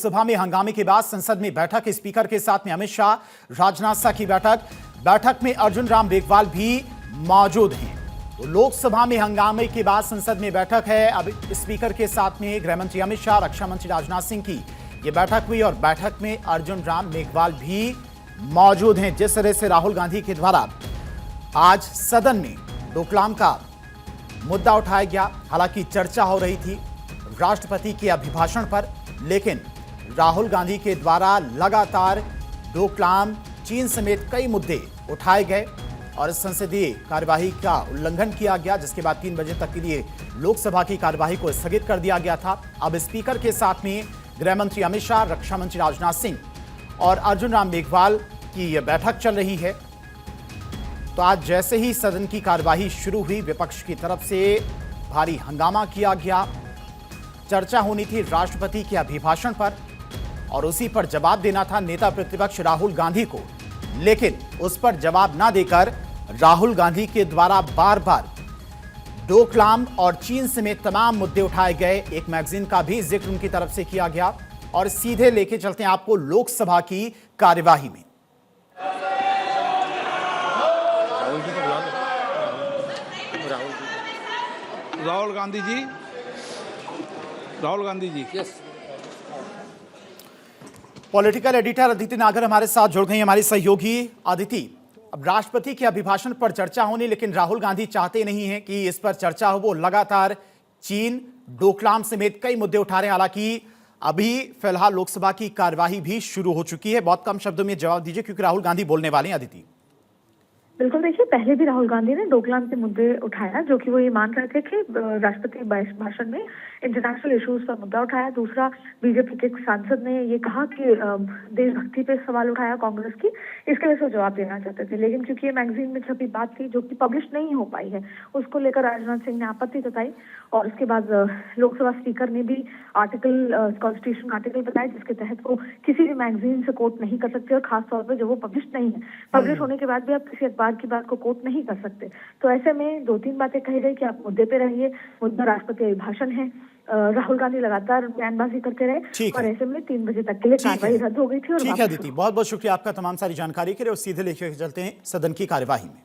लोकसभा में हंगामे के बाद संसद में बैठक, स्पीकर के साथ में अमित शाह, राजनाथ सिंह की बैठक में अर्जुन राम मेघवाल भी मौजूद हैं। तो लोकसभा में हंगामे के बाद संसद में बैठक है। अब स्पीकर के साथ में गृह मंत्री अमित शाह, रक्षा मंत्री राजनाथ सिंह की ये बैठक हुई और बैठक में अर्जुन राम मेघवाल भी मौजूद हैं। जिस तरह से राहुल गांधी के द्वारा आज सदन में डोकलाम का मुद्दा उठाया गया, हालांकि चर्चा हो रही थी राष्ट्रपति के अभिभाषण पर, लेकिन राहुल गांधी के द्वारा लगातार डोकलाम, चीन समेत कई मुद्दे उठाए गए और संसदीय कार्यवाही का उल्लंघन किया गया, जिसके बाद 3 बजे तक के लिए लोकसभा की कार्यवाही को स्थगित कर दिया गया था। अब स्पीकर के साथ में गृह मंत्री अमित शाह, रक्षा मंत्री राजनाथ सिंह और अर्जुन राम मेघवाल की यह बैठक चल रही है। तो आज जैसे ही सदन की कार्यवाही शुरू हुई, विपक्ष की तरफ से भारी हंगामा किया गया। चर्चा होनी थी राष्ट्रपति के अभिभाषण पर और उसी पर जवाब देना था नेता प्रतिपक्ष राहुल गांधी को, लेकिन उस पर जवाब ना देकर राहुल गांधी के द्वारा बार बार डोकलाम और चीन समेत तमाम मुद्दे उठाए गए। एक मैगजीन का भी जिक्र उनकी तरफ से किया गया और सीधे लेके चलते हैं आपको लोकसभा की कार्यवाही में। राहुल गांधी जी पॉलिटिकल एडिटर अदिति नागर हमारे साथ जुड़ गई, हमारी सहयोगी। अदिति, अब राष्ट्रपति के अभिभाषण पर चर्चा होनी, लेकिन राहुल गांधी चाहते नहीं हैं कि इस पर चर्चा हो। वो लगातार चीन, डोकलाम समेत कई मुद्दे उठा रहे हैं। हालांकि अभी फिलहाल लोकसभा की कार्यवाही भी शुरू हो चुकी है। बहुत कम शब्दों में जवाब दीजिए क्योंकि राहुल गांधी बोलने वाले हैं। अदिति, बिल्कुल, देखिए, पहले भी राहुल गांधी ने डोकलाम के मुद्दे उठाया, जो कि वो ये मान रहे थे कि राष्ट्रपति भाषण में इंटरनेशनल इश्यूज पर मुद्दा उठाया। दूसरा, बीजेपी के सांसद ने ये कहा कि देशभक्ति पे सवाल उठाया कांग्रेस की, इसके वजह से जवाब देना चाहते थे। लेकिन क्योंकि ये मैगजीन में छपी बात थी जो कि पब्लिश नहीं हो पाई है, उसको लेकर राजनाथ सिंह ने आपत्ति जताई और उसके बाद लोकसभा स्पीकर ने भी कॉन्स्टिट्यूशन आर्टिकल बताया जिसके तहत वो किसी भी मैगजीन से कोट नहीं कर सकते और खासतौर पर जो वो पब्लिश नहीं है। पब्लिश होने के बाद भी आप किसी अखबार की बात को कोट नहीं कर सकते। तो ऐसे में 2-3 बातें कही गई कि आप मुद्दे पे रहिए, मुद्दा राष्ट्रपति अभिभाषण है। राहुल गांधी लगातार बयानबाजी करते रहे और ऐसे में 3 बजे तक के लिए कार्यवाही रद्द हो गई थी। और ठीक है अदिति, बहुत बहुत शुक्रिया आपका तमाम सारी जानकारी के लिए और सीधे लेकर चलते हैं सदन की कार्यवाही में।